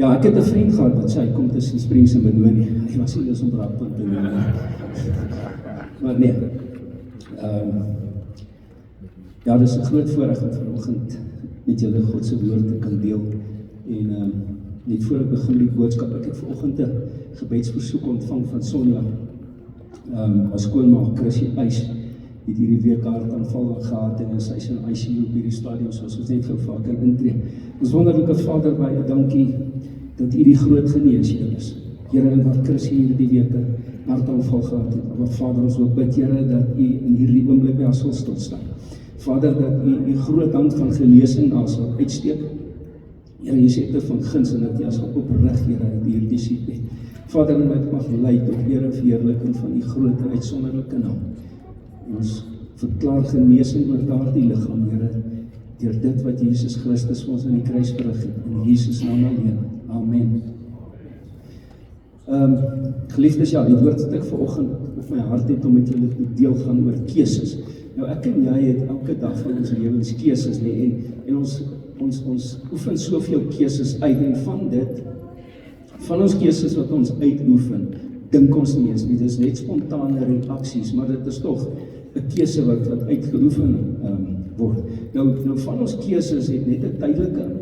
Ja, ek het 'n vriend gehad wat sê hy kom tussen Springs en Benoni. Hy was nie eens op Brakpan Benoni. Maar nee. Ja, dis 'n groot voorreg om vanoggend met julle God se woord te kan deel. En net voor ek begin die boodskap, ek het vanoggend 'n gebedsversoek ontvang van Sonja. As skoonmaak Chrissy Eis het hierdie week hartaanval gehad en sy is in ICU op hierdie stadium, soos ons net gou kan intree. Ons wonderlike Vader, baie dankie dat U die groot geneesheer is. Here, en wat Chrissy hierdie week hartaanval gehad het, maar Vader, ons wil bid, Here, dat U in hierdie oomblik by haar sal stilstaan. Vader, dat U groot hand van genesing daar sal uitsteek. Here, U sê van guns en dat U sal oprig, Here, uit hierdie siekte. Vader, en dat mag lei tot eer en verheerliking van U groot en uitsonderlike naam. Ons verklaar genesing oor daardie liggaam, Here, deur dit wat Jesus Christus vir ons aan die kruis verrig het, in Jesus naam alleen. Amen. Geliefdes, ja, die woord wat ek vanoggend op my hart het om met julle te deel gaan oor keuses. Nou, ek en jy het elke dag van ons lewens keuses, nee, en ons oefen soveel keuses uit, en van ons keuses wat ons uitoefen, dink ons nie eens nie, dit is net spontane reaksies, maar dit is toch 'n keuse wat uitgeoefen word. Nou van ons keuses het net 'n tydelike impak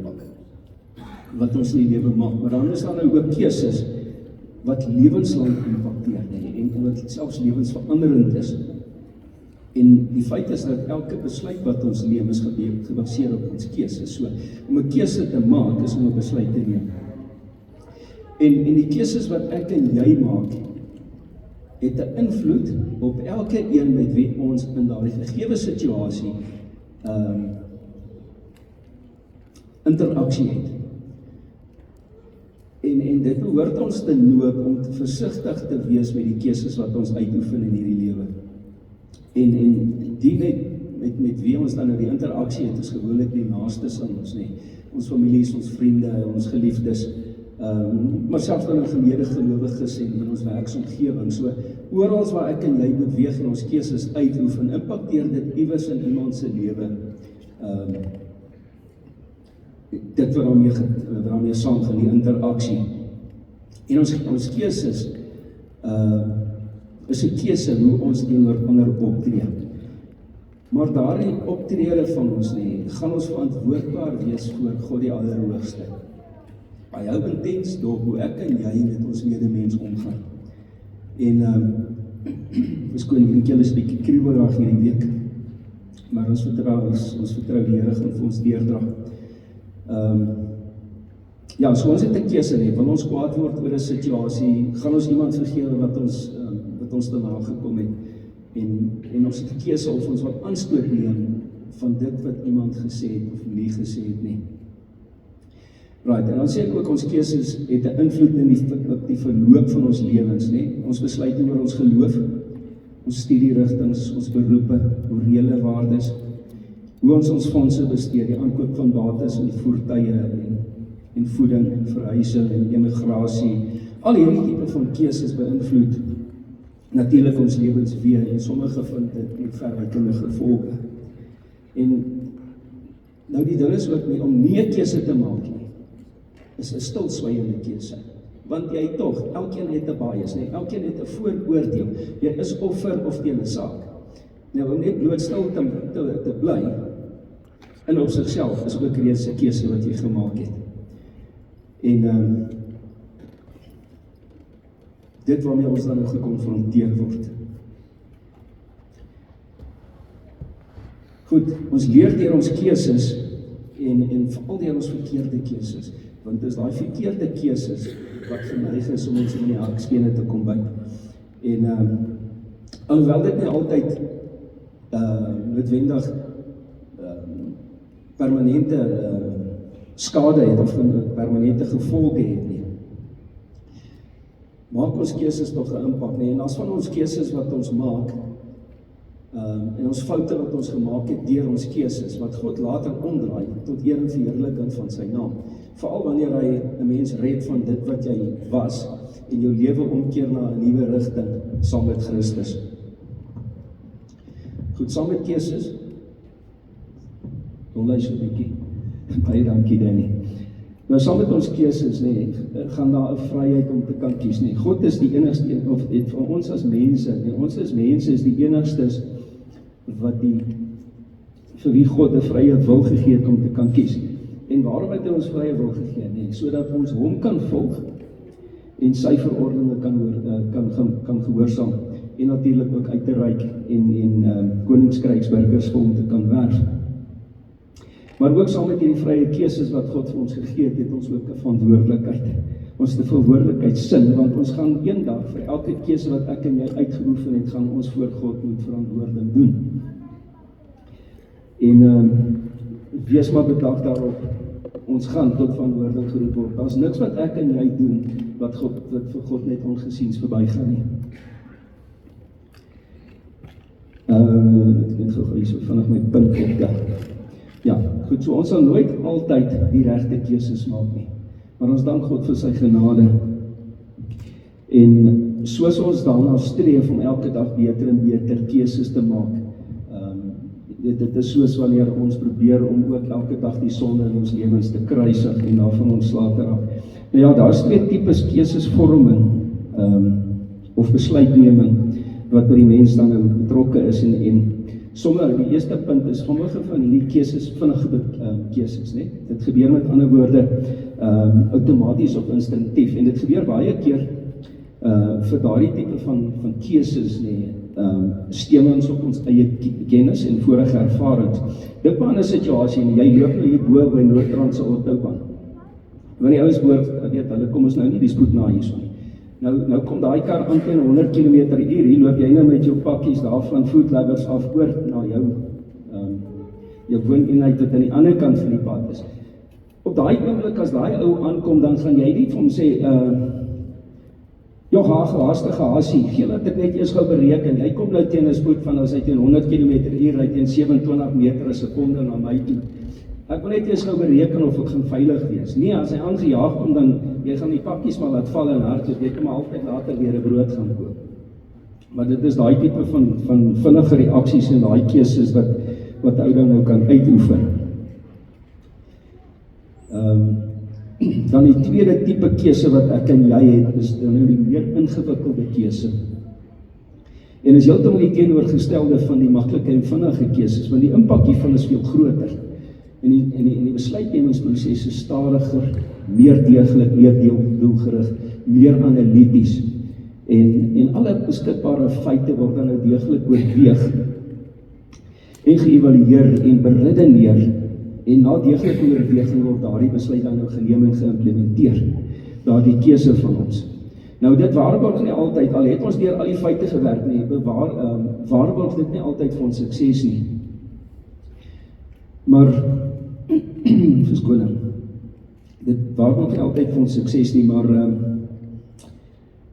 wat ons in die lewe maak, maar dan is daar nou ook keuses wat lewenslang impakteer, en wat selfs lewensveranderend is. En die feit is dat elke besluit wat ons neem is gebaseer op ons keuses. So, om 'n keuse te maak is om 'n besluit te neem. En die keuses wat ek en jy maak, het 'n invloed op elke een met wie ons in daardie gegewe situasie interaksie het. En dit behoort ons te noop om te versigtig te wees met die keuses wat ons uitoefen in hierdie lewe. En die met wie ons dan in die interaksie het, is gewoonlik die naastes aan ons, nee. Ons families, ons vriende, ons geliefdes, maar selfs dan in medegelowiges en in ons werksomgewing. So, oral waar ek en jy beweeg en ons keuses uitoefen, impakteer dit iewers in iemand se lewe, dit wat daarmee saamgaan, die interaksie. En ons keuses is 'n keuse hoe ons teenoor ander optree. Maar daardie optrede van ons gaan ons verantwoordbaar wees voor God die Allerhoogste. Hy hou intens dop hoe ek en jy met ons medemens omgaan. En verskoon, hierdie keel is 'n bietjie kriebelrig hierdie week, maar ons vertrou die Here gaan vir ons deurdra. Ja, so ons het 'n keuse, wil ons kwaad word oor 'n situasie, gaan ons iemand vergewe wat ons te nagekom het, en ons het 'n keuse of ons wat aanstoot neem van dit wat iemand gesê het of nie gesê het nie. Right, en dan sê ek ook, ons keuses het 'n invloed op die verloop van ons lewens, ons besluit oor ons geloof, ons studierigtings, ons beroepe, morele waardes, hoe ons fondse bestee, die aankoop van bates en voertuie en voeding en verhuising en emigrasie, al hierdie tipe van keuses beïnvloed natuurlik ons lewens weer, en sommige van dit met verreikende gevolge. En nou die ding is ook nie, om nie 'n keuse te maak nie, is 'n stilswygende keuse. Want jy tog, elkeen het 'n bias, elkeen het 'n vooroordeel. Jy is of vir of teen 'n saak. Nou, om net blootstil te bly, en op sigself is ook reeds 'n keuse wat jy gemaak het. En dit waarmee ons dan gekonfronteer word. Goed, ons leer deur ons keuses en veral deur ons verkeerde keuses, want dis daai verkeerde keuses wat geneig is om ons in die hakskene te kom byt. En alhoewel dit nie altyd noodwendig permanente skade het of permanente gevolge het nie, maak ons keuses tog 'n impak, en as van ons keuses wat ons maak, en ons foute wat ons gemaak het deur ons keuses, wat God later omdraai tot eer en verheerliking van sy naam, veral wanneer hy 'n mens red van dit wat jy was, en jou lewe omkeer na 'n nuwe rigting saam met Christus. Goed, saam met keuses, kom luister 'n bietjie, baie dankie Danny. Nou saam met ons keuses, gaan daar 'n vryheid om te kan kies, God is die enigste een, of vir ons as mense, ons as mense is die enigstes wat vir wie God 'n vrye wil gegee het om te kan kies. En waarom het hy ons vrye wil gegee? Sodat ons hom kan volg en sy verordeninge kan gehoorsaam en natuurlik ook uit te reik en koningskryksburgers vir hom te kan werf. Maar ook saam met hierdie vrye keuses wat God vir ons gegee het ons ook 'n verantwoordelikheid. Ons het 'n verantwoordelikheidsin, want ons gaan eendag vir elke keuse wat ek en jy uitgeoefen het, gaan ons voor God moet verantwoording doen. En wees maar bedag daarop, ons gaan tot verantwoording geroep word. Daar's niks wat ek en jy doen wat vir God net ongesiens verbygaan nie. Ek net gou hierso vinnig my punt optel. Ja, goed, so ons sal nooit altyd die regte keuses maak nie. Maar ons dank God vir sy genade. En soos ons daarna streef om elke dag beter en beter keuses te maak, dit is soos wanneer ons probeer om ook elke dag die sonde in ons lewens te kruisig en daarvan ontslae te raak. Nou ja, daar is 2 tipes keusesvorming of besluitneming wat by die mens dan nou betrokke is en sommige, die eerste punt is, sommige van hierdie keuses, vinnige keuses, dit gebeur met ander woorde outomaties of instinktief, en dit gebeur baie keer vir daardie tipe van keuses, steun ons op ons eie kennis en vorige ervarings. Dink maar aan 'n situasie, en jy loop nou hier bo by Noord-Rand se autobaan. Want die ouens hulle kom ons nou nie die spoed na hierso nie. Nou kom daai kar aan teen 100 km/h, hier loop jy nou met jou pakkies daar van Food Lovers af oor na jou wooneenheid wat aan die ander kant van die pad is. Op daai oomblik as daai ou aankom, dan gaan jy nie vir hom sê, haastige haasie, gee laat ek net eers gou bereken, hy kom nou teen 'n spoed van, as hy teen 100 km/h ry teen 27 meter per sekonde na my toe. Ek wil net eers gou bereken of ek gaan veilig wees. Nee, as hy aangejaag kom, dan jy gaan die pakkies maar laat val en hardloop, jy kan maar altyd later weer 'n brood gaan koop. Maar dit is daai tipe van vinnige reaksies en daai keuses wat ou dan nou kan uitoefen. Dan die tweede tipe keuse wat ek en jy het, is dan nou die meer ingewikkelde keuse. En is heeltemal die teenoorgestelde van die maklike en vinnige keuses, want die impak hiervan is veel groter. En die besluitnemingsproses is stadiger, meer deeglik, meer doelgerig, meer analities. En alle beskikbare feite word dan nou deeglik oorweeg en geëvalueer en beredeneer. En na deeglike oorweging word daardie besluit dan nou geneem en geïmplementeer. Daardie keuse van ons. Nou dit waarborg nie altyd, al het ons deur al die feite gewerk nie, waarborg dit nie altyd vir ons sukses nie. Maar verskoning. Dit waarborg nie altyd vir ons sukses nie, maar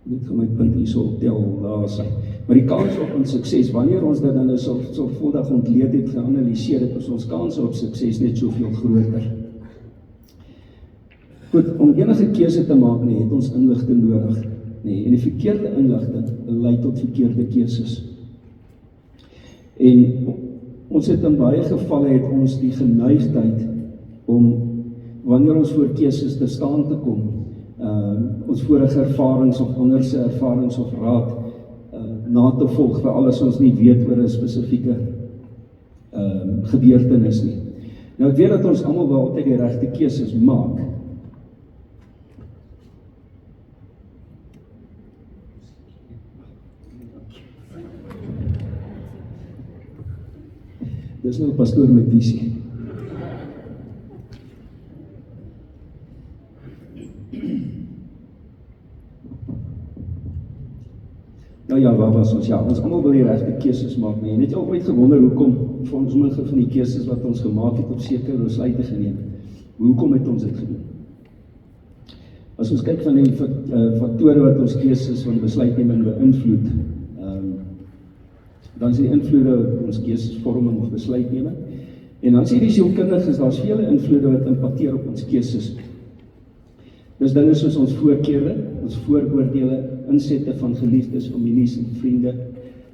net gaan my punt hierso optel, daar sy. Maar die kans op ons sukses, wanneer ons dit dan sorgvuldig ontleed het, geanalyseer het, is ons kans op sukses net soveel groter. Goed, om enige keuse te maak, het ons inligting nodig. En die verkeerde inligting lei tot verkeerde keuses. En ons het in baie gevalle het ons die geneigtheid om, wanneer ons voor keuses te staan te kom, ons vorige ervarings of ander se ervarings of raad na te volg, vir alles ons nie weet oor 'n spesifieke gebeurtenis nie. Nou ek weet dat ons almal wel altyd die regte keuses maak. Dis nou 'n pastoor met visie. Nou ja, waar was ons? Ja, ons almal wil die regte keuses maak, en het jy al ooit gewonder hoekom vir ons sommige van die keuses wat ons gemaak het op sekere besluite geneem? Hoekom het ons dit gedoen? As ons kyk van die faktore wat ons keuses van besluitneming beïnvloed, dan is die invloede ons keusesvorming of besluitneming. En dan sê die sielkundiges, daar's vele invloede wat impakteer op ons keuses. Dis dinge soos ons voorkeure, ons vooroordele, insette van geliefdes, families en vriende,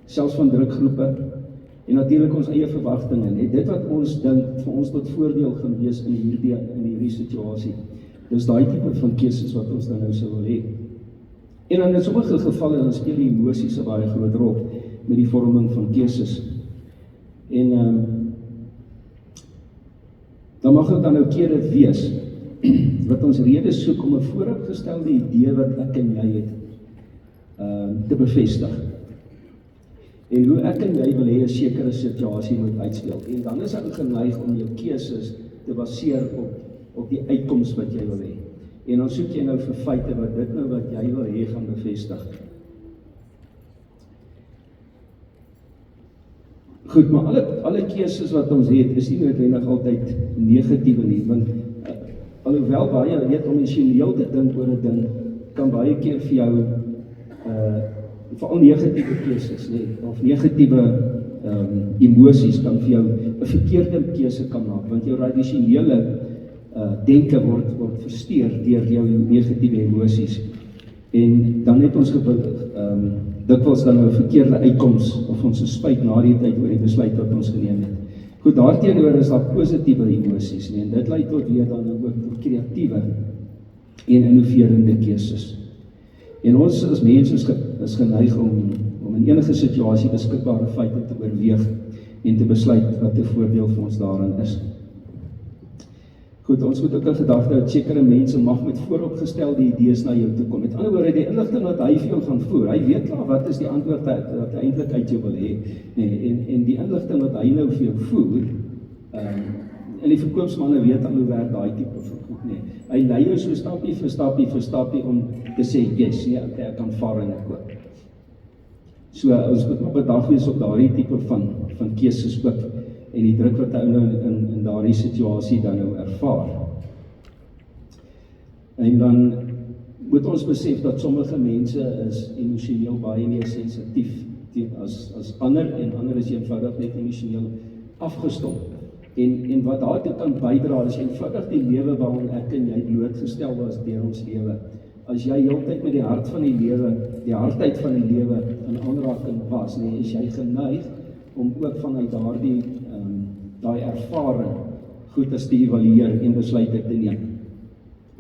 selfs van drukgroepe, en natuurlik ons eie verwagtinge. Dit wat ons dink vir ons tot voordeel gaan wees in hierdie situasie, Dis daai tipe van keuses wat ons dan nou sou wil hê. En dan in sommige gevalle dan speel die emosies 'n baie groot rol met die vorming van keuses. En dan mag dit dan nou keer dit wees wat ons redes soek om 'n vooropgestelde idee wat ek en jy het te bevestig. En hoe ek en jy wil hê 'n sekere situasie moet uitspeel. En dan is ek geneig om jou keuses te baseer op die uitkoms wat jy wil hê. En dan soek jy nou vir feite wat dit nou wat jy wil hê gaan bevestig. Goed, maar alle keuses wat ons het, is nie noodwendig altyd negatiewe nie, want alhoewel baie weet om emosioneel te dink oor 'n ding, kan baie keer vir jou veral negatiewe keuses, of negatiewe emosies kan vir jou 'n verkeerde keuse kan maak, want jou rasionele denke word versteur deur jou negatiewe emosies. En dan het ons dikwels dan 'n verkeerde uitkoms of ons is spyt na die tyd oor die besluit wat ons geneem het. Goed, daarteenoor is daar positiewe emosies, en dit lei tot weer dan ook tot kreatiewe en innoverende keuses. En ons as mense is geneig om in enige situasie beskikbare feite te oorweeg en te besluit wat 'n voordeel vir ons daarin is. Goed, ons moet ook 'n gedagte hou dat sekere mense mag met vooropgestelde idees na jou toe kom. Met ander woorde, die inligting wat hy vir jou gaan voer, hy weet klaar wat is die antwoord wat hy eintlik uit jou wil hê. En die inligting wat hy nou vir jou voer, en die verkoopsmanne weet al hoe werk daai tipe van goed, Hy lei jou so stapie vir stapie om te sê, yes, okay, ek kan vaar en ek koop. So, ons moet maar bedag wees op daardie tipe van keuses ook, en die druk wat hy nou in daardie situasie dan nou ervaar. En dan moet ons besef dat sommige mense is emosioneel baie meer sensitief as ander, en ander is eenvoudig net emosioneel afgestomp. En wat daartoe kan bydra is eenvoudig die lewe waarin ek en jy blootgestel was deur ons lewe. As jy heeltyd met die hart van die lewe, die hardheid van die lewe in aanraking was, is jy geneig om ook vanuit daai ervaring goeders te evalueer en besluite te neem.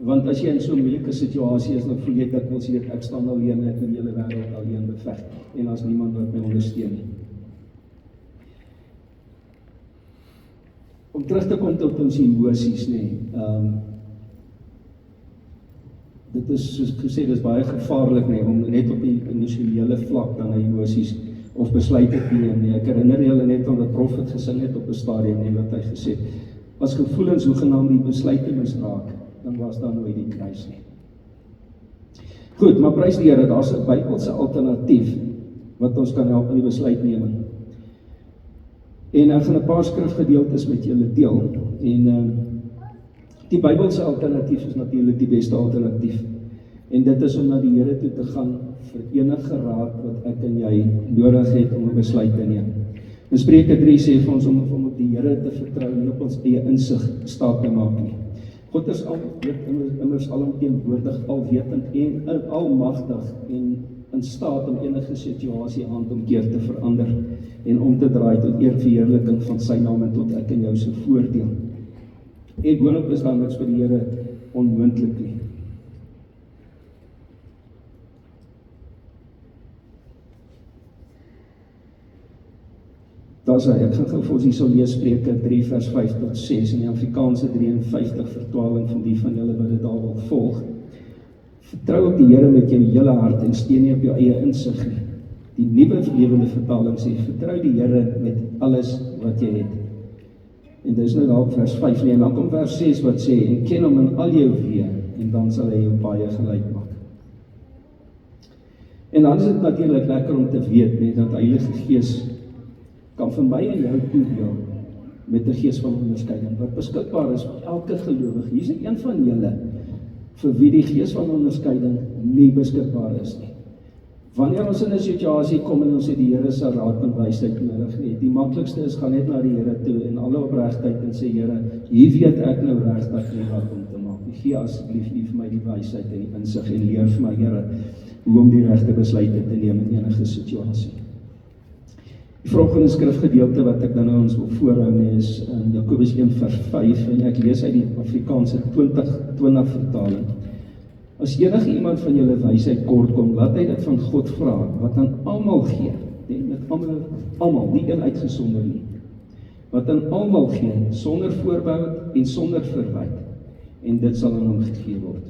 Want as jy in so 'n moeilike situasie is, dan voel jy dikwels ek staan alleen, ek moet die hele wêreld alleen beveg, en as niemand wat my ondersteun nie. Om terug te kom tot ons emosies, dit is, soos gesê, dit is baie gevaarlik, om net op die emosionele vlak dan emosies of besluite te neem, Ek herinner julle net aan wat Prof het gesing het op 'n stadium, wat hy gesê het, as gevoelens hoegenaamd die besluite misraak, dan was daar nooit die kruis nie. Goed, maar prys die Here, daar's 'n Bybelse alternatief wat ons kan help in die besluitneming. En ek gaan 'n paar skrifgedeeltes met julle deel, en die Bybelse alternatief is natuurlik die beste alternatief, en dit is om na die Here toe te gaan vir enige raad wat ek en jy nodig het om 'n besluit te neem. In Spreuke 3 sê vir ons om op die Here te vertrou en op ons eie insig staat te maak nie. God is immers alomteenwoordig, alwetend en almagtig en in staat om enige situasie aan te keer te verander en om te draai tot eerverheerliking van sy naam en tot ek en jou se voordeel. En boonop is daar niks vir die Here onmoontlik nie. Ek gaan gou vir ons hierso lees Spreuke 3 vers 5 tot 6 in die Afrikaanse 53 vertaling van die van julle wat dit daar wil volg. Vertrou op die Here met jou hele hart en steun nie op jou eie insig nie. Die nuwe lewende vertaling sê, vertrou die Here met alles wat jy het. En dis nou daar op vers 5 en dan kom vers 6 wat sê, en ken hom in al jou weë, en dan sal hy jou baie gelyk maak. En dan is dit natuurlik lekker om te weet, dat Heilige Gees kan vir my en jou toedeel met 'n gees van onderskeiding, wat beskikbaar is vir elke gelowige. Hier is een van julle, vir wie die gees van onderskeiding nie beskikbaar is nie. Wanneer ons in 'n situasie kom en ons het die Here se raad en wysheid nodig, die maklikste is gaan net na die Here toe in alle opregtheid en sê, Here, hier weet ek nou regtig nie wat om te maak. Gee asseblief vir my die wysheid en die insig en leer vir my, Here, hoe om die regte besluite te neem in enige situasie. Die volgende skrifgedeelte wat ek dan nou ons wil voorhou is in Jakobus 1 vers 5, en ek lees uit die Afrikaanse 2020 vertaling. As enige iemand van julle wysheid kort kom, laat hy dit van God vra, wat aan almal gee, met almal, nie een uitgesonder nie, wat aan almal gee, sonder voorbehoud en sonder verwyte, en dit sal aan hom gegee word.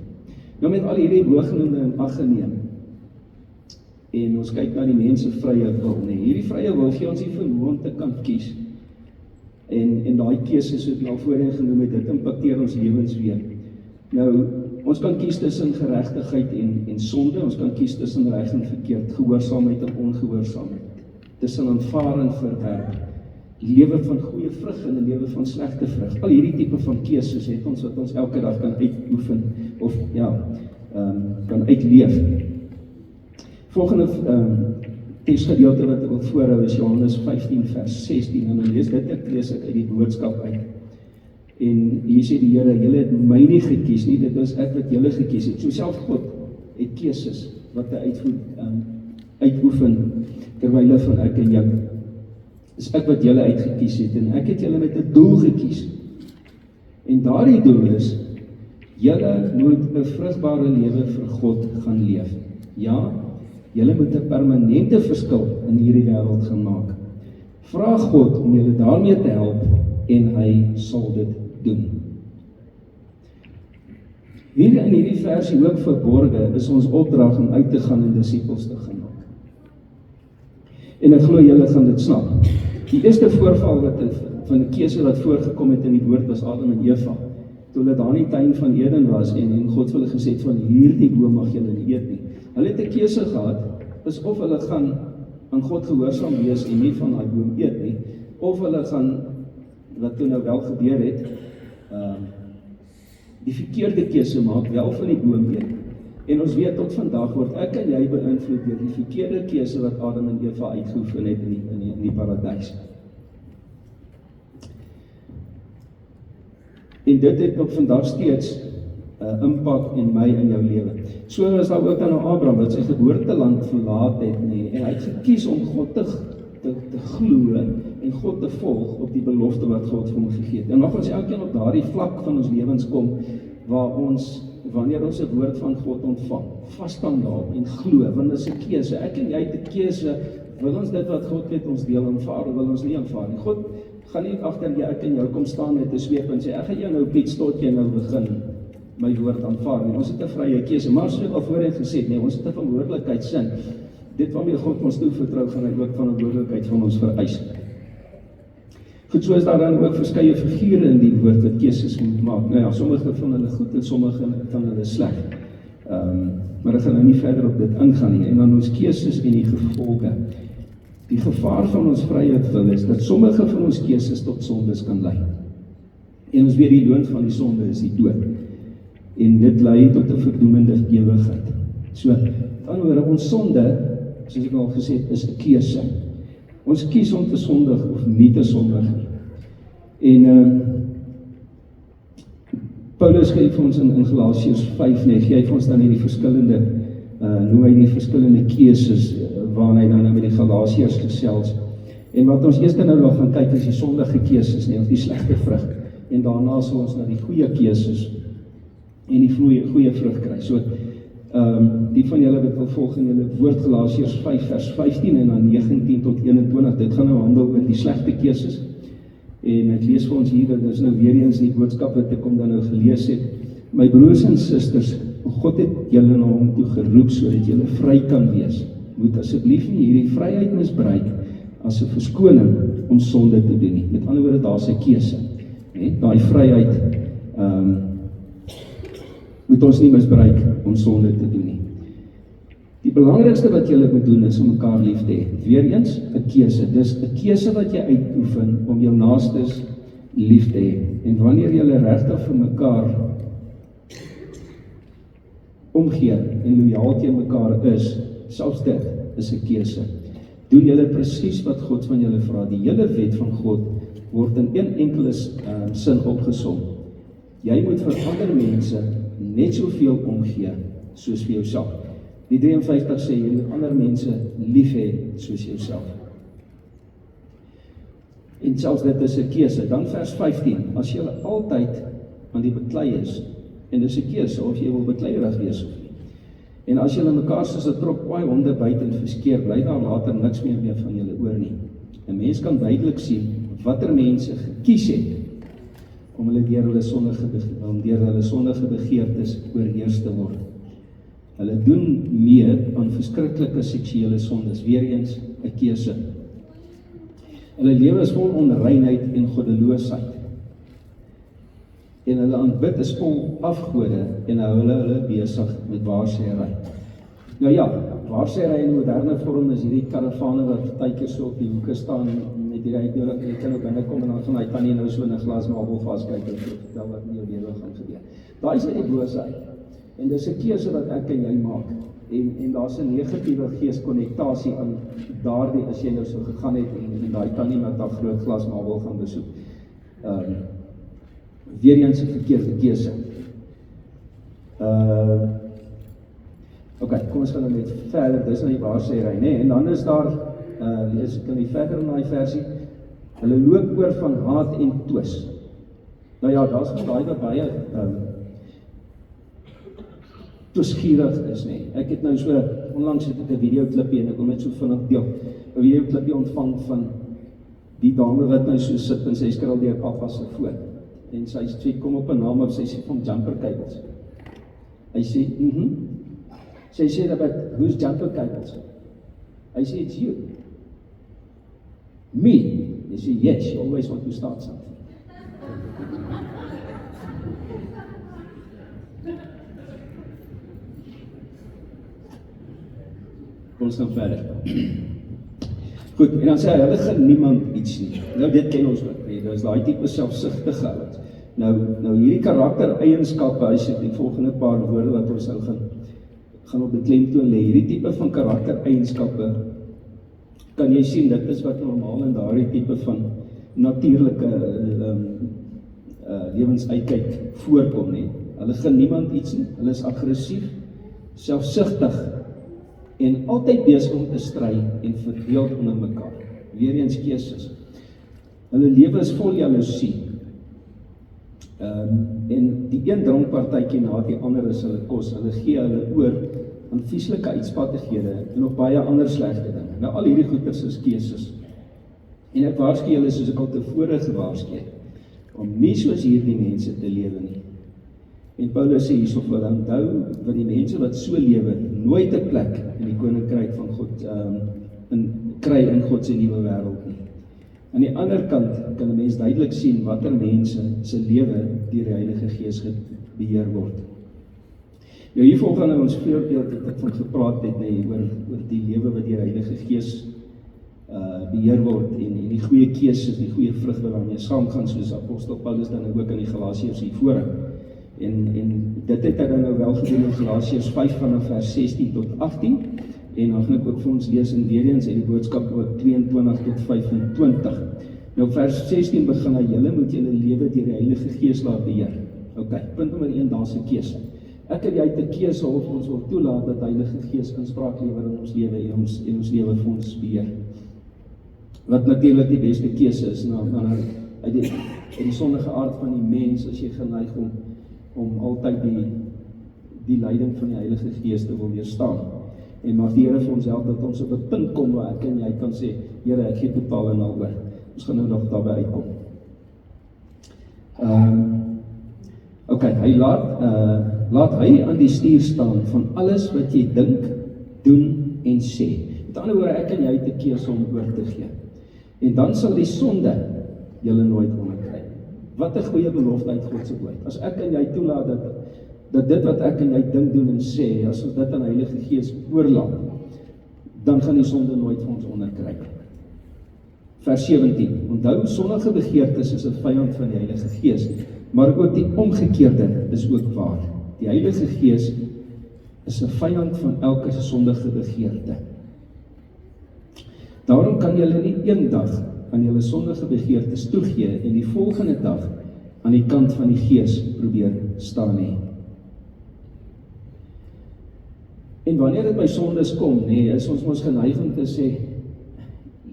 Nou met al hierdie bogenoemde in ag geneem, en ons kyk na die mense vrye wil, hierdie vrye wil gee ons die vermoë om te kan kies, en daai keuses wat ek al voorheen genoem het, dit impakteer ons lewens weer. Nou, ons kan kies tussen geregtigheid en sonde, ons kan kies tussen reg en verkeerd, gehoorsaamheid en ongehoorsaamheid, tussen aanvaar en verwerp, lewe van goeie vrug en 'n lewe van slegte vrug. Al hierdie tipe van keuses het ons wat ons elke dag kan uitoefen, of kan uitleef. Volgende tekstgedeelte wat ek wil voorhou is Johannes 15 vers 16, en dan lees ek uit die boodskap uit. En hier sê die Here, julle het my nie gekies nie, dit was ek wat julle gekies het. So self God het keuses wat hy uitoefen terwyl van ek en jou. Dis ek wat julle uitgekies het, en ek het julle met 'n doel gekies. En daardie doel is, julle moet 'n vrugbare lewe vir God gaan leef. Ja, julle moet 'n permanente verskil in hierdie wêreld gaan maak. Vra God om julle daarmee te help, en hy sal dit doen. Hier in hierdie versie ook verborge is ons opdrag om uit te gaan en disippels te gaan maak. En ek glo julle gaan dit snap. Die eerste voorval van 'n keuse wat voorgekom het in die woord was Adam en Eva. Toe hulle daar in die tuin van Eden was en God vir hulle gesê het van hierdie boom mag julle nie eet nie. Hulle het 'n keuse gehad, is of hulle gaan aan God gehoorsaam wees en nie van daai boom eet nie, of hulle gaan, wat toe nou wel gebeur het, die verkeerde keuse maak, wel van die boom eet. En ons weet tot vandag word ek en jy beïnvloed deur die verkeerde keuse wat Adam en Eva uitgeoefen het in die paradys. En dit het op vandag steeds impak in my en jou lewe. So is daar ook dan Abraham wat sy geboorteland verlaat het, en hy het gekies om God te glo en God te volg op die belofte wat God vir hom gegee het. En mag ons elkeen op daardie vlak van ons lewens kom, waar ons, wanneer ons 'n woord van God ontvang, vasstaan daarop en glo, want dit is 'n keuse. Ek en jy het 'n keuse, wil ons dit wat God met ons deel aanvaar, of wil ons nie aanvaar nie. God gaan nie agter jy, ek en jou kom staan met 'n sweep en sê, ek gaan jou nou Piet, tot jy nou begin my woord aanvaar nie. Ons het 'n vrye keuse, maar soos ek al voorheen gesê het, ons het 'n verantwoordelikheidsin. Dit waarmee God ons toevertrou, gaan hy ook van 'n verantwoordelikheid van ons vereis. Goed, so is daar dan ook verskeie figure in die woord wat keuses moet maak. Nou ja, sommige van hulle goed en sommige van hulle sleg. Maar ek gaan nou nie verder op dit ingaan nie. En dan ons keuses en die gevolge. Die gevaar van ons vrye wil is dat sommige van ons keuses tot sondes kan lei. En ons weet die loon van die sonde is die dood. En dit lei tot 'n verdoemende ewigheid. So, dan ons sonde, soos ek al gesê het, is 'n keuse. Ons kies om te sondig of nie te sondig nie. En Paulus gee vir ons in Galasiërs 5, gee vir ons dan hierdie verskillende, noem hy die verskillende keuses, waarna hy dan met die Galasiërs gesels. En wat ons eers nou gaan kyk is die sondige keuses, of die slegte vrug. En daarna sal ons na die goeie keuses en die goeie vrug kry. So, die van julle wat wil volg in julle woord Galasiërs 5 vers 15 en dan 19 tot 21, dit gaan nou handel oor die slegte keuses. En ek lees vir ons hier, dat is nou weer eens die boodskap wat ek kom dan nou gelees het. My broers en susters, God het julle na hom toe geroep, sodat julle vry kan wees. Moet asseblief nie hierdie vryheid misbruik as 'n verskoning om sonde te doen nie. Met ander woorde, daar's 'n keuse. Daai vryheid moet ons nie misbruik om sonde te doen nie. Die belangrikste wat jy moet doen is om mekaar lief te hê. Weereens 'n keuse. Dis 'n keuse wat jy uitoefen om jou naastes lief te hê. En wanneer jy regtig vir mekaar omgee en lojaal teen mekaar is, selfs dit is 'n keuse. Doen julle presies wat God van julle vra. Die hele wet van God word in een enkele sin opgesom. Jy moet vir ander mense net soveel omgee soos vir jouself. Die 53 sê, jy moet ander mense lief hê soos jouself. En selfs dit is 'n keuse. Dan vers 15, as jy altyd aan die beklei is, en dis 'n keuse of jy wil bekleierig wees of nie. En as julle mekaar soos 'n trop kwaai honde byt en verskeer, bly daar later niks meer van julle oor nie. 'n Mens kan duidelik sien watter mense gekies het om deur hulle sondige begeertes oorheers te word. Hulle doen mee aan verskriklike seksuele sondes, weer eens 'n keuse. Hulle lewe is vol onreinheid en goddeloosheid. En hulle aanbid 'n spul afgode en hou hulle besig met waarsêery. Nou ja, waarsêery in moderne vorm is hierdie karavane wat partykeer so op die hoeke staan met die uitnodig, jy kan ook binnekom en dan gaan hy tannie nou so in 'n glas Marlboro vaskyk en vertel wat in jou lewe gaan gebeur. Daai is die boosheid. En dis 'n keuse wat ek en jy maak. En daar's 'n negatiewe geeskonnektasie aan daardie as jy nou so gegaan het en daai tannie met haar groot glas Marlboro gaan besoek. Weer eens 'n verkeerde keuse. Ok, kom ons gaan nou net verder, dis nou die waarsêery, né? En dan is daar, lees ek nie verder in daai versie, hulle loop oor van haat en twis. Nou ja, daar's daai wat baie twisgierig is, né? Ek het nou so, onlangs het ek 'n videoklipie en ek wil net so vinnig deel, 'n videoklipie ontvang van die dame wat nou so sit en sy skrul deur pappa se foon. En sy kom op 'n naam of sy sê van jumper cables. Hy sê, Sy sê dat, who's jumper cables? Hy sê, it's you. Me? Hy sê, yes, you always want to start something. Kom ons gaan verder. Goed, en dan sê hy, hulle gaan niemand iets nie. Nou dit ken ons ook, dit is daai tipe selfsugtige ouens. Nou hierdie karaktereienskappe, hy sê die volgende paar woorde wat ons nou gaan op die klemtoon lê. Hierdie tipe van karaktereienskappe kan jy sien, dit is wat normaal in daardie tipe van natuurlike lewensuitkyk voorkom, nie. Hulle gaan niemand iets nie, hulle is aggressief, selfsugtig en altyd besig om te stry en verdeeld onder mekaar. Weer eens keuses. Hulle lewe is vol jaloesie. En die een drankpartytjie na die ander is hulle kos, hulle gee hulle oor aan vieslike uitspattighede en nog baie ander slegte dinge. Nou al hierdie goeters is keuses. En ek waarsku julle soos ek al tevore gewaarsku het, om nie soos hierdie mense te lewe nie. En Paulus sê hierso vir onthou dat die mense wat so lewe nooit 'n plek in die koninkryk van God kry in God se nuwe wêreld nie. Aan die ander kant kan 'n mens duidelik sien watter mense se lewe deur die Heilige Gees beheer word. Nou hiervoor gaan ons voorbeeld wat ek van gepraat het oor die lewe wat deur die Heilige Gees beheer word en die goeie keuses, die goeie vrug wat daarmee saamgaan, soos apostel Paulus dan ook in die Galasiërs hiervore. En dit het hy dan nou wel gedoen in Galasiërs 5 vanaf vers 16 tot 18. En dan gaan ek ook vir ons lees en weer eens uit die boodskap ook 22 tot 25. Nou vers 16 begin hy, julle moet julle lewe deur die Heilige Gees laat beheer. Ok, punt nommer 1, daar's 'n keuse. Ek en jy het 'n keuse of ons wil toelaat dat die Heilige Gees inspraak lewer in ons lewe en ons lewe vir ons beheer. Wat natuurlik die beste keuse is, uit die sondige aard van die mens, as jy geneig om altyd die leiding van die Heilige Gees te wil weerstaan. En mag die Here vir ons help dat ons op 'n punt kom waar ek en jy kan sê, Here, ek gee totaal en al oor. Ons gaan nou nog daarby uitkom. Ok, hy laat hy aan die stuur staan van alles wat jy dink, doen en sê. Met ander woorde, ek en jy het 'n keuse om oor te gee. En dan sal die sonde julle nooit onderkry. Wat 'n goeie belofte uit God se woord. As ek en jy toelaat dat dit wat ek en jy dink, doen en sê, as ons dit aan die Heilige Gees oorlaat, dan gaan die sonde nooit vir ons onderkry. Vers 17. Onthou, sondige begeertes is 'n vyand van die Heilige Gees, maar ook die omgekeerde is ook waar. Die Heilige Gees is 'n vyand van elke sondige begeerte. Daarom kan julle nie een dag aan julle sondige begeertes toegee en die volgende dag aan die kant van die Gees probeer staan nie. En wanneer dit by sondes kom, is ons mos geneig om te sê,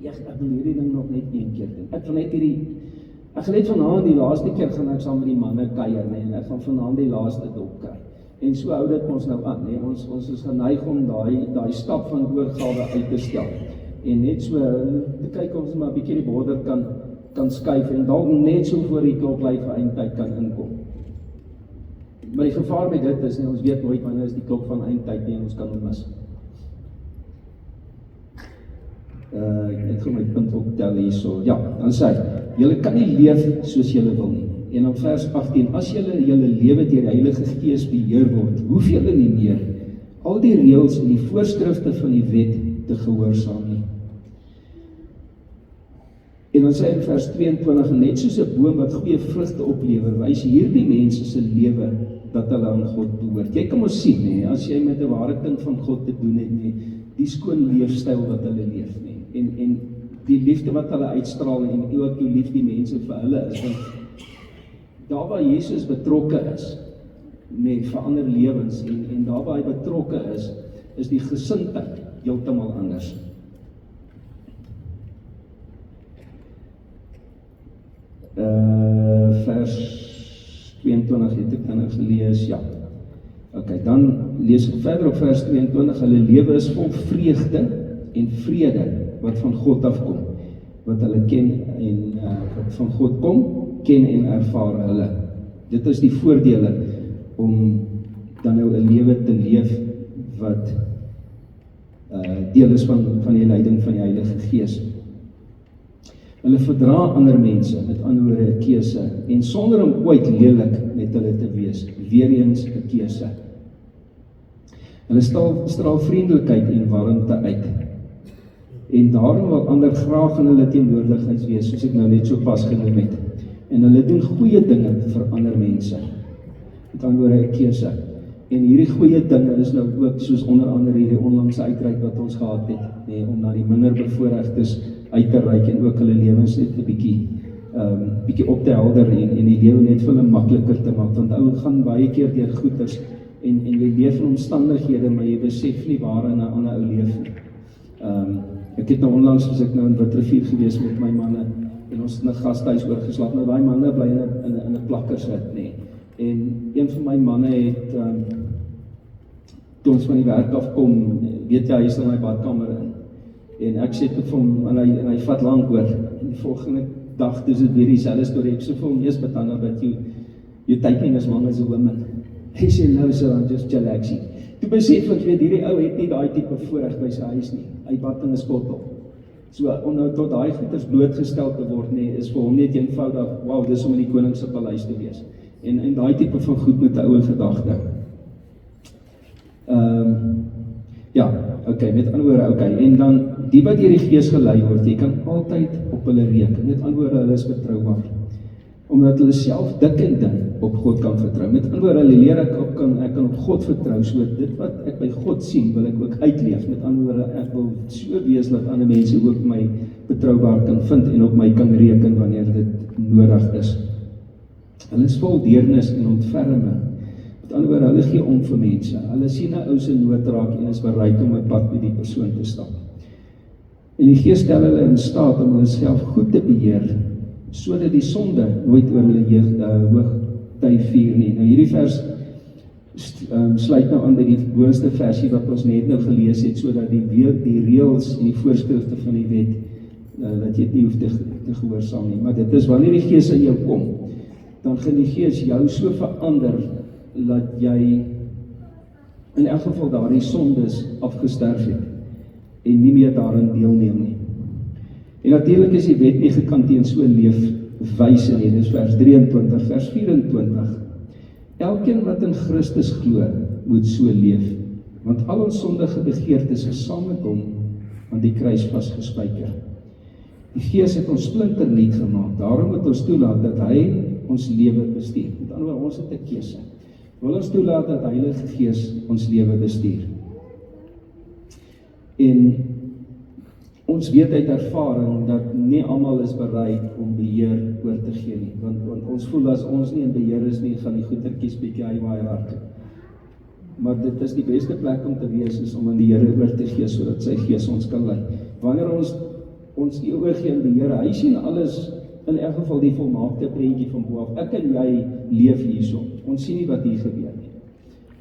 ek wil hierdie ding nog net een keer doen. Ek gaan net vanaand die laaste keer gaan ek saam met die manne kuier, nee, en ek gaan vanaand die laaste dop kry. En so hou dit ons nou aan, nee, ons is geneig om daai stap van oorgawe uit te stel. En net so, te kyk of ons maar 'n bietjie die border kan skuif, en dalk net so voor die klokluid vir eindtyd kan inkom. Maar die gevaar met dit is, nee, ons weet nooit wanneer is die klok van eindtyd nie, en ons kan hom mis. Ek gaan my punt optel hierso. Ja, dan sê hy, julle kan nie leef soos julle wil nie. En dan vers 18, as julle lewe deur die Heilige Gees beheer word, hoef julle nie meer al die reëls en die voorskrifte van die wet te gehoorsaam nie. En dan sê hy in vers 22, net soos 'n boom wat goeie vrugte oplewer, wys hierdie mense se lewe dat hulle aan God behoort. Jy kan mos sien, nee, as jy met 'n ware kind van God te doen het, nee, die skoon leefstyl wat hulle leef, nee, en die liefde wat hulle uitstraal, en ook hoe lief die mense vir hulle is, want daar waar Jesus betrokke is, nee, verander lewens, en daar waar hy betrokke is die gesindheid heeltemal anders. Vers 22 het ek dan gelees, ja. Ok, dan lees ek verder op vers 22, hulle lewe is vol vreugde en vrede wat van God afkom, wat hulle ken en wat van God kom, ken en ervaar hulle. Dit is die voordele om dan nou 'n lewe te leef wat deel is van die leiding van die Heilige Gees. Hulle verdra ander mense, met ander woorde 'n keuse, en sonder om ooit lelik met hulle te wees, weer eens 'n keuse. Hulle straal vriendelikheid en warmte uit. En daarom wil ander graag in hulle teenwoordigheid wees, soos ek nou net so pas genoem het. En hulle doen goeie dinge vir ander mense. Met ander woorde 'n keuse. En hierdie goeie dinge is nou ook soos onder andere hierdie onlangse uitreik wat ons gehad het, nee, om na die minder bevoorregtes uit te reik en ook hulle lewens net 'n bietjie op te helder en die lewe net vir hulle makliker te maak, want ou gaan baie keer deur goeters en jy leef in omstandighede, maar jy besef nie waar 'n ander ou leef nie. Ek het nou onlangs, as ek nou in Witrifuur gewees met my manne, en ons het in 'n gastehuis oorgeslaap, nou daai manne bly in 'n plakkershut, nee. En een van my manne het, toe ons van die werk afkom, weet jy, hy is in my badkamer in. En ek sê toe vir hom, en hy vat lank hoor, en die volgende dag, dis dit weer dieselfde storie, ek sê vir hom, eers betanger, but you taking as long as a woman. Hy sê, no sir, I'm just chillaxing. Toe besef ek, weet, hierdie ou het nie daai tipe voorreg by sy huis nie, hy bad in 'n skottel. So, om nou tot daai goeders blootgestel te word, nee, is vir hom net eenvoudig, wow, dis om in die koning se paleis te wees. En daai tipe van goed met 'n ou gedagte. Ja, okay, met ander woorde, okay, en dan, die wat deur die Gees gelei word, jy kan altyd op hulle reken, met ander woorde, hulle is betroubaar, omdat hulle self dik en dun op God kan vertrou, met ander woorde, hulle leer ek kan op God vertrou, so dit wat ek by God sien, wil ek ook uitleef, met ander woorde, ek wil so wees, dat ander mense ook my betroubaar kan vind, en op my kan reken, wanneer dit nodig is. Hulle is vol deernis en ontferming. Met ander woorde, hulle gee om vir mense. Hulle sien 'n ou se nood raak en is bereid om 'n pad met die persoon te stap. En die Gees stel hulle in staat om hulle self goed te beheer, sodat die sonde nooit oor hulle hoogtyd vier nie. Nou hierdie vers sluit nou aan by die boonste versie wat ons net nou gelees het, sodat die reëls en die voorskrifte van die wet, dat jy dit nie hoef te gehoorsaam nie. Maar dit is wanneer die Gees in jou kom, dan gaan die Gees jou so verander, dat jy in elk geval daardie sondes afgesterf het, en nie meer daarin deelneem nie. En natuurlik is die wet nie gekant teen so leefwyse nie, dis vers 23, vers 24. Elkeen wat in Christus glo, moet so leef, want al ons sondige begeertes is saam met hom aan die kruis vasgespijker. Die Gees het ons splinternuut gemaak, daarom moet ons toelaat dat hy ons lewe bestuur. Met ander woorde, ons het 'n keuse. Wil ons toelaat dat die Heilige Gees ons lewe bestuur. En ons weet uit ervaring dat nie almal is bereid om beheer oor te gee nie, want ons voel as ons nie in beheer is nie, gaan die goetertjies bietjie haaiwaai raak. Maar dit is die beste plek om te wees, is om aan die Here oor te gee, sodat sy Gees ons kan lei. Wanneer ons ons eeuwig in die Here. Hy sien alles, in elk geval die volmaakte prentjie van bo af. Ek en jy leef hierso. Ons sien nie wat hier gebeur nie.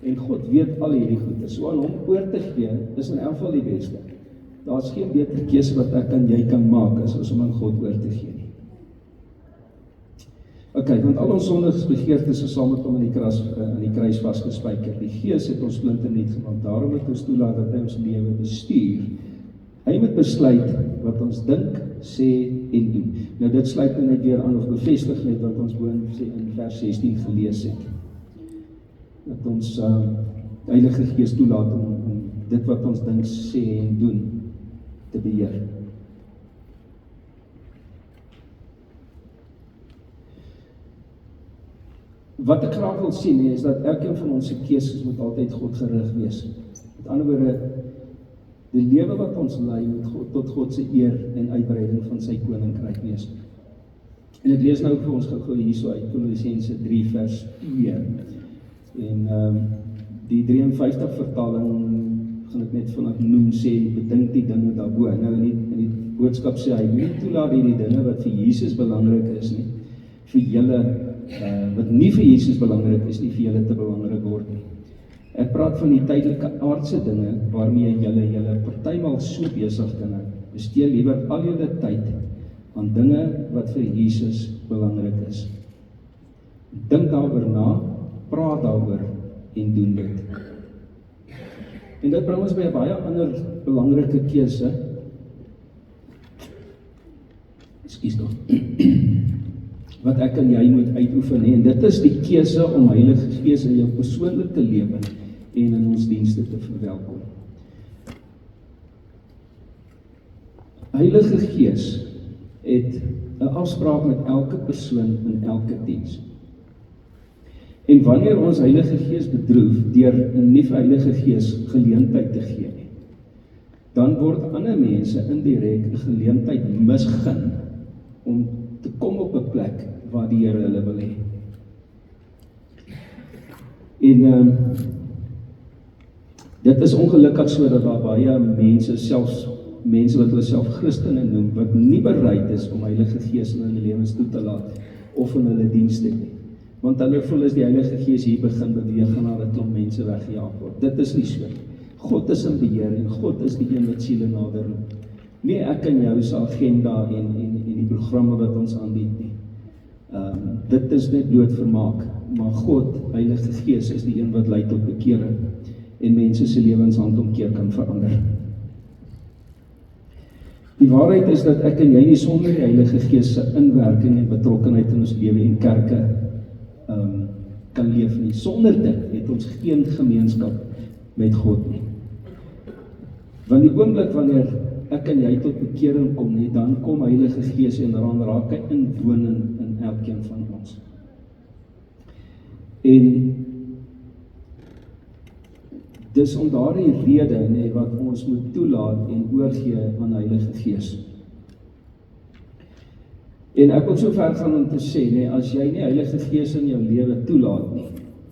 En God weet al hierdie goede. So aan hom oor te gee, is in elk geval die beste. Daar's geen beter keuse wat ek en jy kan maak, as om aan God oor te gee nie. Ok, want al ons sondige begeertes is saam met hom in die kruis vasgespijker. Die Gees het ons blind en niet gemaak. Daarom moet ons toelaat dat hy ons lewe bestuur. Hy moet besluit wat ons dink, sê en doen. Nou dit sluit net weer aan of bevestig net wat ons in vers 16 gelees het. Dat ons Heilige Gees toelaat om dit wat ons dink, sê en doen te beheer. Wat ek graag wil sien is dat elkeen van ons se keuses moet altyd God gerig wees. Met ander woorde, die lewe wat ons lei moet tot God se eer en uitbreiding van sy koninkryk wees. En ek lees nou vir ons gou hierso uit Kolossense 3 vers 2. En die 53 vertaling gaan ek net vanaf noem sê, bedink die dinge daarbo. Nou in die boodskap sê hy, nie toelaat hierdie dinge wat vir Jesus belangrik is nie, vir julle wat nie vir Jesus belangrik is nie, vir julle te belangrik word nie. Ek praat van die tydelike aardse dinge, waarmee julle partymal so besig kan hou. Bestee liewer al julle tyd aan dinge wat vir Jesus belangrik is. Dink daaroor na, praat daaroor en doen dit. En dit bring ons by 'n baie ander belangrike keuse. Ekskuus tog. Wat ek en jy moet uitoefen, en dit is die keuse om Heilige Gees in jou persoonlike lewe en in ons dienste te verwelkom. Heilige Gees het 'n afspraak met elke persoon in elke diens. En wanneer ons Heilige Gees bedroef deur 'n nuwe Heilige Gees geleentheid te gee, dan word ander mense indirek 'n geleentheid misgun om te kom op 'n plek waar die Here hulle wil hê. En dit is ongelukkig so dat daar baie mense, selfs mense wat hulle self Christene noem, wat nie bereid is om Heilige Gees in hulle lewens toe te laat of in hulle dienste nie. Want hulle voel as die Heilige Gees hier begin beweeg, gaan daar 'n klomp mense weggejaag word. Dit is nie so. God is in beheer en God is die een wat siele nader roep. Nie ek en jou se agenda en die programme wat ons aanbied nie. Dit is net bloot vermaak, maar God, Heilige Gees, is die een wat lei tot bekering en mense se lewens handomkeer kan verander. Die waarheid is dat ek en jy nie sonder die Heilige Gees se inwerking en betrokkenheid in ons lewe en kerke kan leef nie. Sonder dit het ons geen gemeenskap met God nie. Want die oomblik wanneer ek en jy tot bekering kom nie, dan kom Heilige Gees en dan raak hy inwonend in elkeen van ons. En dis om daardie rede nee, wat ons moet toelaat en oorgee aan Heilige Gees. En ek wil so ver gaan om te sê, nee, as jy nie Heilige Gees in jou lewe toelaat nie,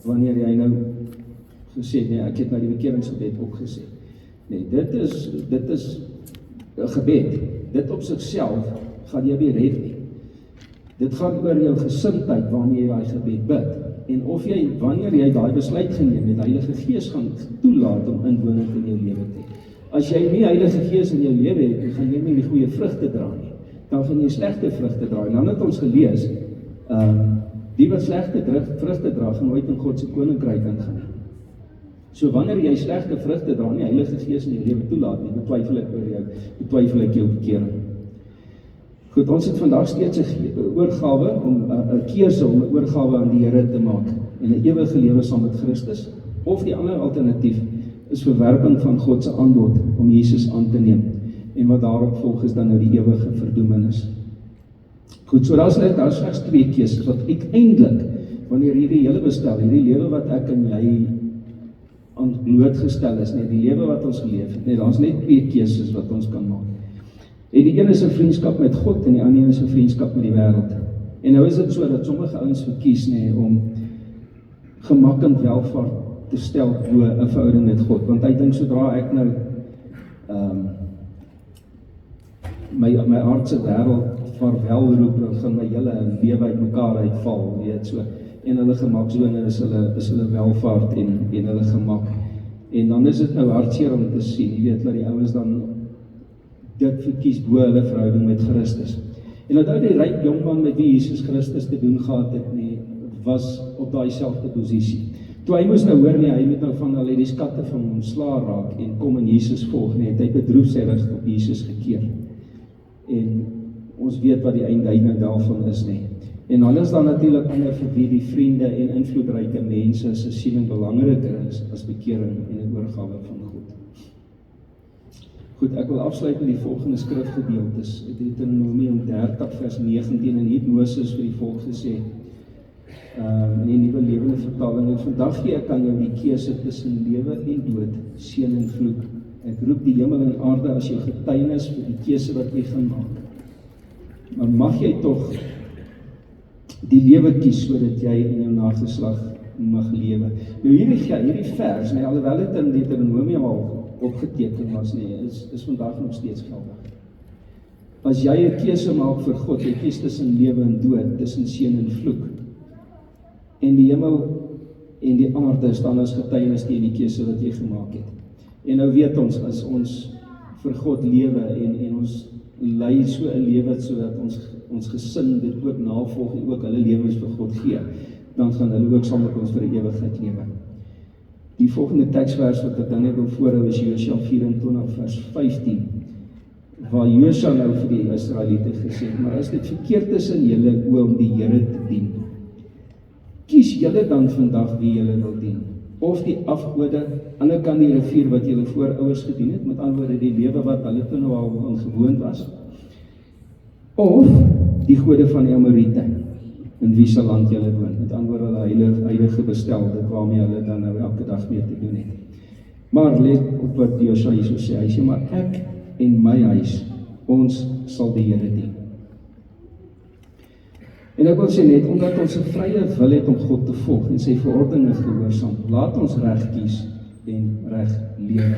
wanneer jy nou gesê, nee, ek het nou die bekeringsgebed opgesê. Nee, dit is 'n gebed. Dit op sigself gaan jy nie red nie. Dit gaan oor jou gesindheid wanneer jy daai gebed bid. En of jy, wanneer jy daai besluit geneem het, Heilige Gees gaan toelaat om inwonend in jou lewe te hê. As jy nie Heilige Gees in jou lewe het, dan gaan jy nie die goeie vrugte dra nie. Dan gaan jy slegte vrugte dra. En dan het ons gelees, die wat slegte vrugte dra, gaan nooit in God se koninkryk ingaan nie. So wanneer jy slegte vrugte dra, nie Heilige Gees in jou lewe toelaat nie, betwyfel ek jou bekering. Goed, ons het vandag steeds 'n oorgawe om 'n keuse om 'n oorgawe aan die Here te maak en 'n ewige lewe saam met Christus, of die ander alternatief is verwerping van God se aanbod om Jesus aan te neem, en wat daarop volg is dan nou die ewige verdoemenis. Goed, so daar's slegs twee keuses wat uiteindelik, wanneer hierdie hele bestel, hierdie lewe wat ek en jy aan blootgestel is, die lewe wat ons geleef het, daar's net twee keuses wat ons kan maak. En die een is 'n vriendskap met God en die ander een is 'n vriendskap met die wêreld. En nou is dit so dat sommige ouens verkies om gemak en welvaart te stel bo 'n verhouding met God, want hy dink sodra ek nou my aardse wêreld vaarwel roep, dan gaan my hele lewe uit mekaar uitval, weet so. En hulle gemaksone is hulle welvaart en hulle gemak. En dan is dit nou hartseer om te sien, jy weet, dat die ouens dan dit verkies bo hulle verhouding met Christus. En onthou die ryk jongman met wie Jesus Christus te doen gehad het, was op daai selfde posisie. Toe hy moes nou hoor hy moet nou van hulle die skatte van hom ontslae raak en kom en Jesus volg, het hy bedroef sy rug op Jesus gekeer. En ons weet wat die einde daarvan is, En dan is daar natuurlik ander vir wie die vriende en invloedryke mense se siening belangriker is as bekering en 'n oorgawe van God. Goed, ek wil afsluit met die volgende skrifgedeeltes. Deuteronomium 30 vers 19 en hier het Moses vir die volk gesê, in die Nuwe Lewende Vertaling, en vandag gee ek aan jou die keuse tussen lewe en dood, seën en vloek. Ek roep die hemel en aarde as jou getuienis vir die keuse wat jy gaan maak. Maar mag jy tog die lewe kies, sodat jy en jou nageslag mag lewe. Nou hierdie vers, alhoewel dit in Deuteronomium al opgeteken was, is vandag nog steeds geldig. As jy 'n keuse maak vir God, jy kies tussen lewe en dood, tussen seën en vloek. En die hemel en die aarde staan as getuienis teen die keuse wat jy gemaak het. En nou weet ons, as ons vir God lewe en ons lei so 'n lewe sodat ons gesin dit ook navolg en ook hulle lewens vir God gee, dan gaan hulle ook saam met ons vir die ewigheid lewe. Die volgende teksvers wat ek dan net wil voorhou is Josua 24 vers 15, waar Josua nou vir die Israeliete gesê het, maar as dit verkeerd is in julle oë om die Here te dien, kies julle dan vandag wie julle wil dien, of die afgode aan die ander kant die rivier wat julle voorouers gedien het, met ander woorde die lewe wat hulle toe nou al ongewoond was, of die gode van die Amorite, in wie se land julle woon, met ander woorde hulle heilige bestel, dit waarmee hulle dan nou elke dag mee te doen het. Maar let op wat Josua hierso sê, hy sê, maar ek en my huis, ons sal die Here dien. En ek wil sê net, omdat ons 'n vrye wil het om God te volg en sy verordeninge gehoorsaam, laat ons reg kies en reg lewe.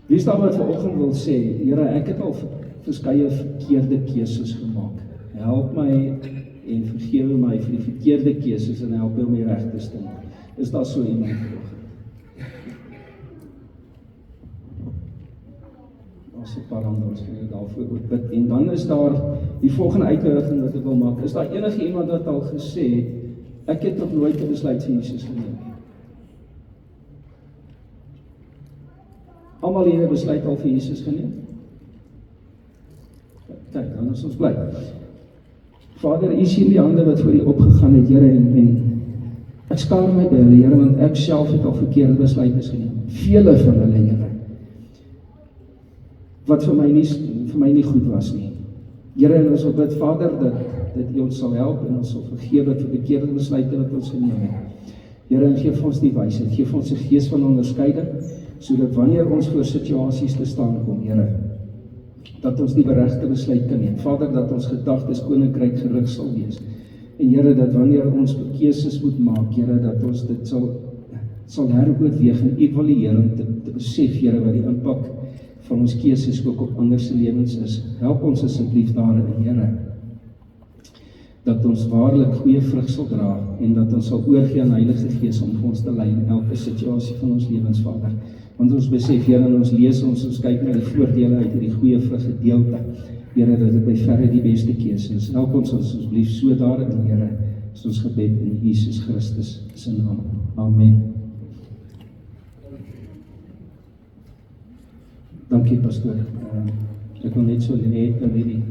Wie is daar wat vanoggend wil sê, Here, ek het al verskeie verkeerde keuses gemaak. Help my en vergewe my vir die verkeerde keuses en help my om die reg te stem. Is daar so iemand vanoggend? As 'n paar ander ons gaan daarvoor ook bid. En dan is daar die volgende uitnodiging wat ek wil maak. Is daar enige iemand wat al gesê het, ek het nog nooit 'n besluit vir Jesus geneem? Almal hier 'n besluit al vir Jesus geneem? Kyk, dan is ons bly. Vader, U sien die hande wat voor U opgegaan het, Here, en ek skaar my by hulle, Here, want ek self het al verkeerde besluite geneem. Vele van hulle, Here, wat vir my nie goed was nie. Here, en ons wil bid, Vader, dat U ons sal help en ons sal vergewe vir verkeerde besluite wat ons geneem het. Here, en geef ons die wysheid, geef ons 'n gees van onderskeiding, sodat wanneer ons voor situasies te staan kom, Here, dat ons die beregte besluit kan neem. Vader, dat ons gedagtes koninkryk gerig sal wees. En Here, dat wanneer ons keuses moet maak, Here, dat ons dit sal heroorweeg en evalueer om te besef, Here, wat die impak van ons keuses ook op ander se lewens is. Help ons asseblief daarin, Here, dat ons waarlik goeie vrug sal dra en dat ons sal oorgee aan Heilige Gees om vir ons te lei in elke situasie van ons lewens, Vader. Want ons besef, Here, en ons lees ons kyk na die voordele uit hierdie goeie vrug gedeelte, Here, dat dit by verre die beste keuse is. Help ons asseblief so daarin, Here, is ons gebed in Jesus Christus se naam. Amen. Dankie, pastoor. Ek wil net so net in hierdie